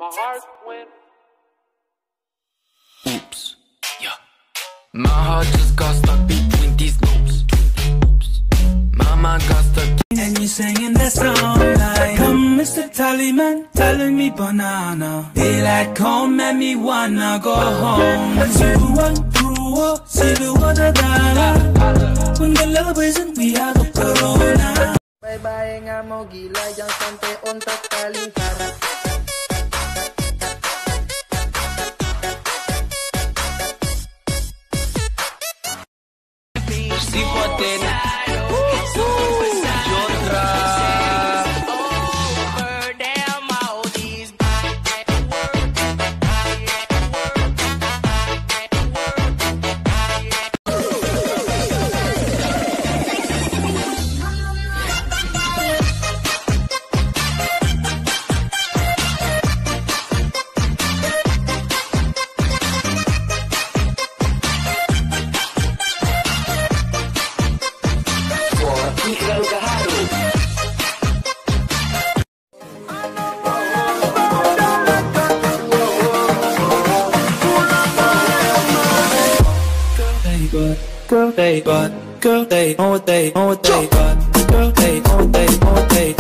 my heart went. Oops, yeah. My heart just got stuck between these loops. My mind got stuck. And you singing that song like, come Mr. Tallyman, telling me banana. Daylight come and me wanna go home. Zero one through zero water dollar. When the love isn't we have a corona. Bye bye nga mo gila yang sampai untuk paling parah. Girl, they know what they got. Girl, they know what they